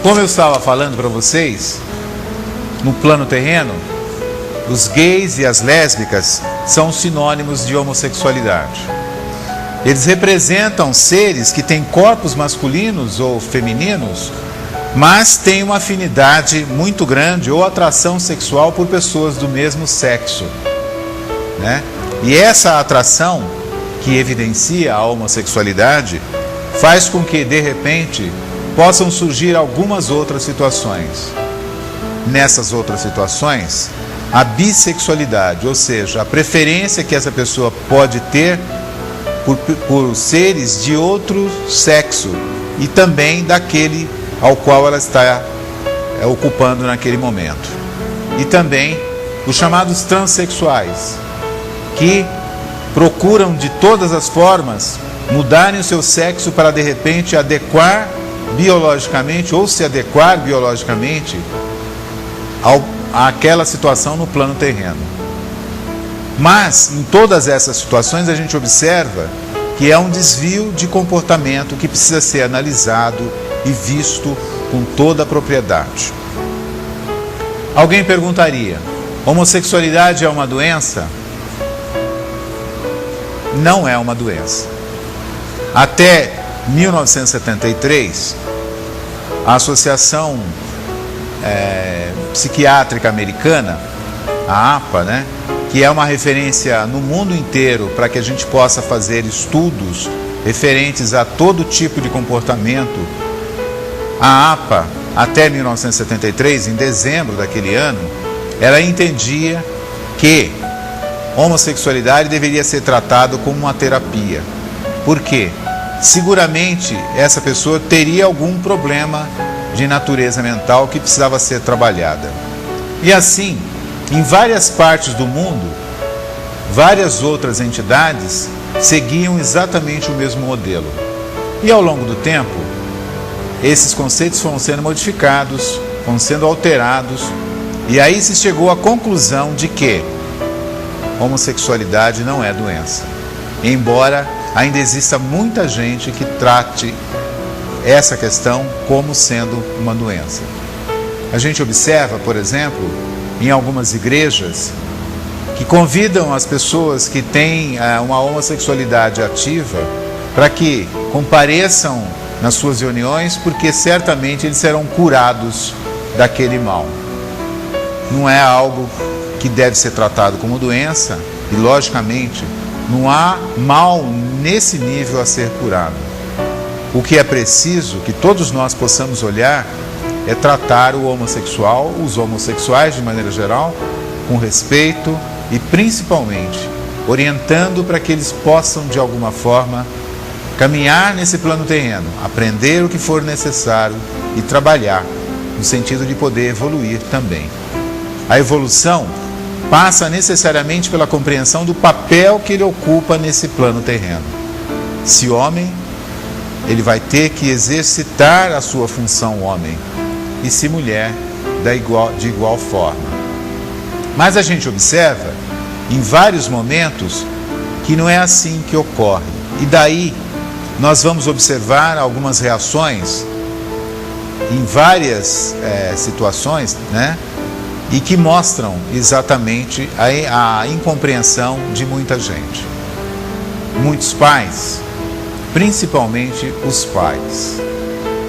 Como eu estava falando para vocês, no plano terreno, os gays e as lésbicas são sinônimos de homossexualidade. Eles representam seres que têm corpos masculinos ou femininos, mas têm uma afinidade muito grande ou atração sexual por pessoas do mesmo sexo, né? E essa atração que evidencia a homossexualidade faz com que, de repente, possam surgir algumas outras situações. Nessas outras situações, a bissexualidade, ou seja, a preferência que essa pessoa pode ter por seres de outro sexo e também daquele ao qual ela está ocupando naquele momento. E também os chamados transexuais, que procuram de todas as formas mudarem o seu sexo para de repente adequar biologicamente ou se adequar biologicamente àquela situação no plano terreno. Mas em todas essas situações a gente observa que é um desvio de comportamento que precisa ser analisado e visto com toda a propriedade. Alguém perguntaria: homossexualidade é uma doença? Não é uma doença. Até 1973, a Associação Psiquiátrica Americana, a APA, né, que é uma referência no mundo inteiro para que a gente possa fazer estudos referentes a todo tipo de comportamento, a APA, até 1973, em dezembro daquele ano, ela entendia que homossexualidade deveria ser tratado como uma terapia. Por quê? Seguramente essa pessoa teria algum problema de natureza mental que precisava ser trabalhada. E assim, em várias partes do mundo, várias outras entidades seguiam exatamente o mesmo modelo. E ao longo do tempo, esses conceitos foram sendo modificados, foram sendo alterados, e aí se chegou à conclusão de que homossexualidade não é doença. Embora ainda exista muita gente que trate essa questão como sendo uma doença. A gente observa, por exemplo, em algumas igrejas que convidam as pessoas que têm uma homossexualidade ativa para que compareçam nas suas reuniões, porque certamente eles serão curados daquele mal. Não é algo que deve ser tratado como doença e, logicamente, não há mal nesse nível a ser curado. O que é preciso que todos nós possamos olhar é tratar o homossexual, os homossexuais de maneira geral, com respeito e principalmente orientando para que eles possam de alguma forma caminhar nesse plano terreno, aprender o que for necessário e trabalhar no sentido de poder evoluir também. A evolução passa necessariamente pela compreensão do papel que ele ocupa nesse plano terreno. Se homem, ele vai ter que exercitar a sua função homem, e se mulher, de igual forma. Mas a gente observa em vários momentos que não é assim que ocorre. E daí nós vamos observar algumas reações em várias situações, né? E que mostram exatamente a incompreensão de muita gente. Muitos pais, principalmente os pais,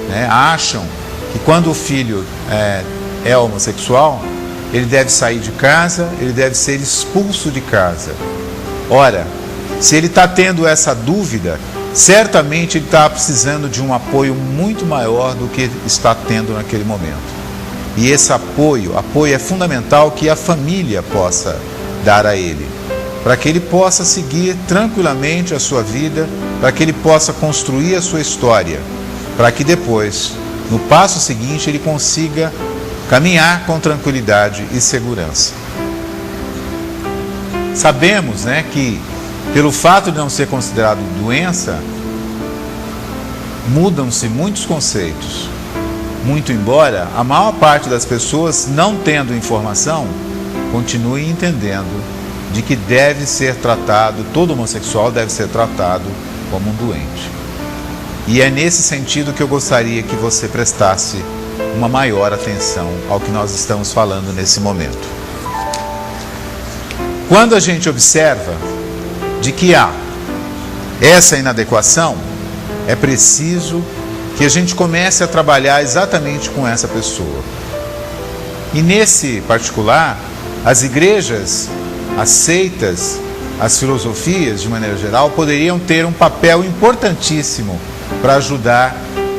né, acham que quando o filho é homossexual, ele deve sair de casa, ele deve ser expulso de casa. Ora, se ele está tendo essa dúvida, certamente ele está precisando de um apoio muito maior do que está tendo naquele momento. E esse apoio é fundamental que a família possa dar a ele, para que ele possa seguir tranquilamente a sua vida, para que ele possa construir a sua história, para que depois, no passo seguinte, ele consiga caminhar com tranquilidade e segurança. Sabemos, né, que pelo fato de não ser considerado doença, mudam-se muitos conceitos. Muito embora a maior parte das pessoas, não tendo informação, continue entendendo de que deve ser tratado, todo homossexual deve ser tratado como um doente. E é nesse sentido que eu gostaria que você prestasse uma maior atenção ao que nós estamos falando nesse momento. Quando a gente observa de que há essa inadequação, é preciso que a gente comece a trabalhar exatamente com essa pessoa. E nesse particular, as igrejas, as seitas, as filosofias, de maneira geral, poderiam ter um papel importantíssimo para ajudar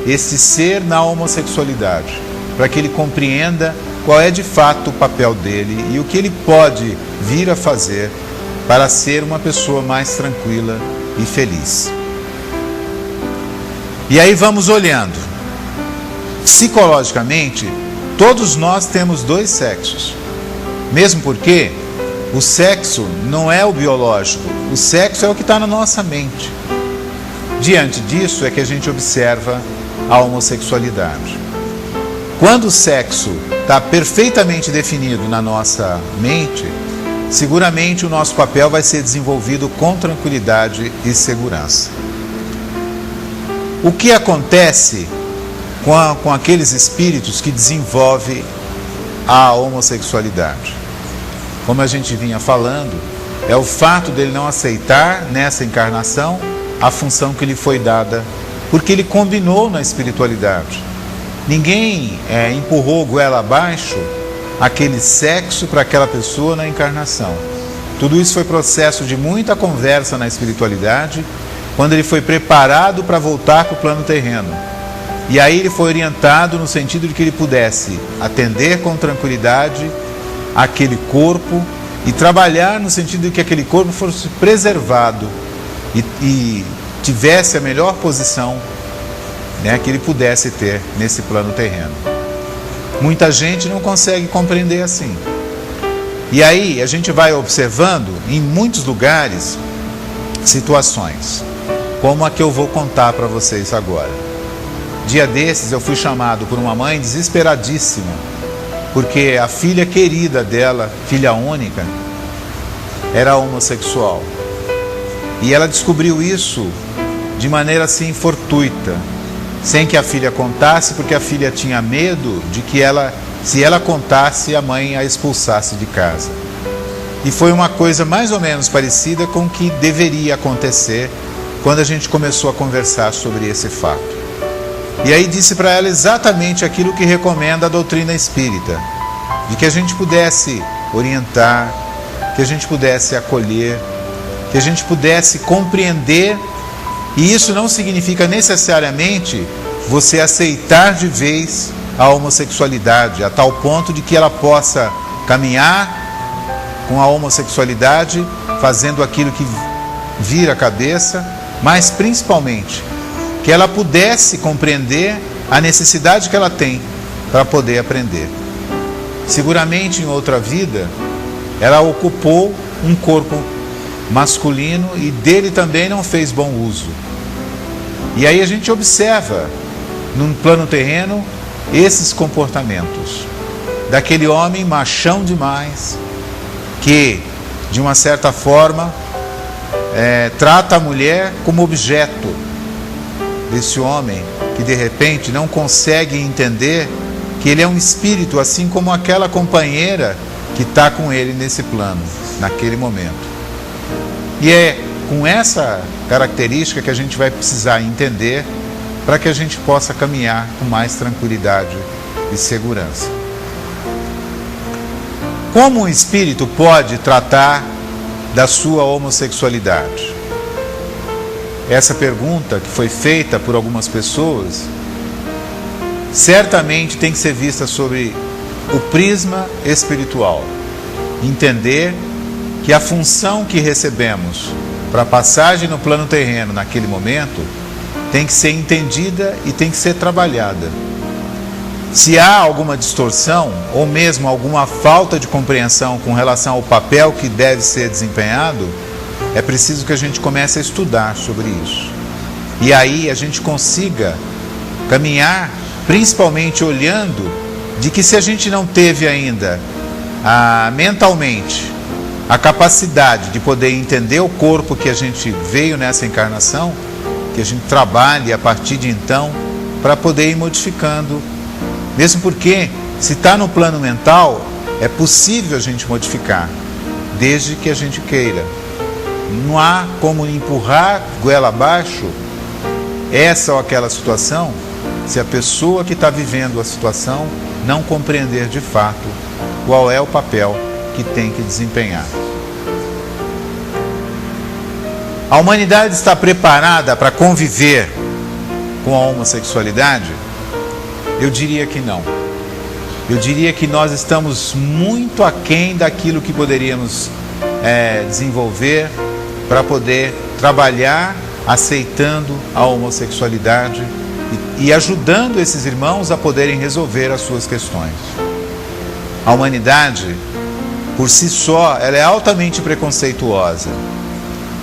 esse ser na homossexualidade, para que ele compreenda qual é de fato o papel dele e o que ele pode vir a fazer para ser uma pessoa mais tranquila e feliz. E aí vamos olhando. Psicologicamente, todos nós temos dois sexos, mesmo porque o sexo não é o biológico, o sexo é o que está na nossa mente. Diante disso é que a gente observa a homossexualidade. Quando o sexo está perfeitamente definido na nossa mente, seguramente o nosso papel vai ser desenvolvido com tranquilidade e segurança. O que acontece com aqueles espíritos que desenvolvem a homossexualidade? Como a gente vinha falando, é o fato dele não aceitar nessa encarnação a função que lhe foi dada, porque ele combinou na espiritualidade. Ninguém empurrou goela abaixo aquele sexo para aquela pessoa na encarnação. Tudo isso foi processo de muita conversa na espiritualidade, quando ele foi preparado para voltar para o plano terreno. E aí ele foi orientado no sentido de que ele pudesse atender com tranquilidade aquele corpo e trabalhar no sentido de que aquele corpo fosse preservado e tivesse a melhor posição, né, que ele pudesse ter nesse plano terreno. Muita gente não consegue compreender assim. E aí a gente vai observando em muitos lugares situações, como a que eu vou contar para vocês agora. Dia desses eu fui chamado por uma mãe desesperadíssima, porque a filha querida dela, filha única, era homossexual. E ela descobriu isso de maneira assim fortuita, sem que a filha contasse, porque a filha tinha medo de que se ela contasse, a mãe a expulsasse de casa. E foi uma coisa mais ou menos parecida com o que deveria acontecer quando a gente começou a conversar sobre esse fato. E aí disse para ela exatamente aquilo que recomenda a doutrina espírita, de que a gente pudesse orientar, que a gente pudesse acolher, que a gente pudesse compreender. E isso não significa necessariamente você aceitar de vez a homossexualidade, a tal ponto de que ela possa caminhar com a homossexualidade, fazendo aquilo que vira a cabeça, mas principalmente que ela pudesse compreender a necessidade que ela tem para poder aprender. Seguramente em outra vida ela ocupou um corpo masculino e dele também não fez bom uso. E aí a gente observa num plano terreno esses comportamentos daquele homem machão demais, que de uma certa forma trata a mulher como objeto, desse homem que de repente não consegue entender que ele é um espírito, assim como aquela companheira que está com ele nesse plano, naquele momento. E é com essa característica que a gente vai precisar entender para que a gente possa caminhar com mais tranquilidade e segurança. Como um espírito pode tratar da sua homossexualidade? Essa pergunta que foi feita por algumas pessoas certamente tem que ser vista sobre o prisma espiritual. Entender que a função que recebemos para a passagem no plano terreno naquele momento tem que ser entendida e tem que ser trabalhada. Se há alguma distorção ou mesmo alguma falta de compreensão com relação ao papel que deve ser desempenhado, é preciso que a gente comece a estudar sobre isso. E aí a gente consiga caminhar, principalmente olhando de que se a gente não teve ainda mentalmente a capacidade de poder entender o corpo que a gente veio nessa encarnação, que a gente trabalhe a partir de então para poder ir modificando Mesmo porque, se está no plano mental, é possível a gente modificar, desde que a gente queira. Não há como empurrar goela abaixo essa ou aquela situação, se a pessoa que está vivendo a situação não compreender de fato qual é o papel que tem que desempenhar. A humanidade está preparada para conviver com a homossexualidade? Eu diria que não. Eu diria que nós estamos muito aquém daquilo que poderíamos desenvolver para poder trabalhar aceitando a homossexualidade e ajudando esses irmãos a poderem resolver as suas questões. A humanidade, por si só, ela é altamente preconceituosa.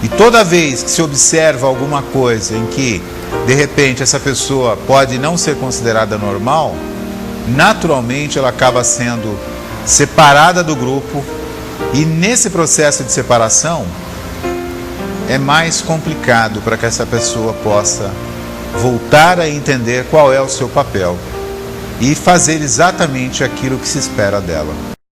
E toda vez que se observa alguma coisa em que, de repente, essa pessoa pode não ser considerada normal, naturalmente ela acaba sendo separada do grupo, e nesse processo de separação é mais complicado para que essa pessoa possa voltar a entender qual é o seu papel e fazer exatamente aquilo que se espera dela.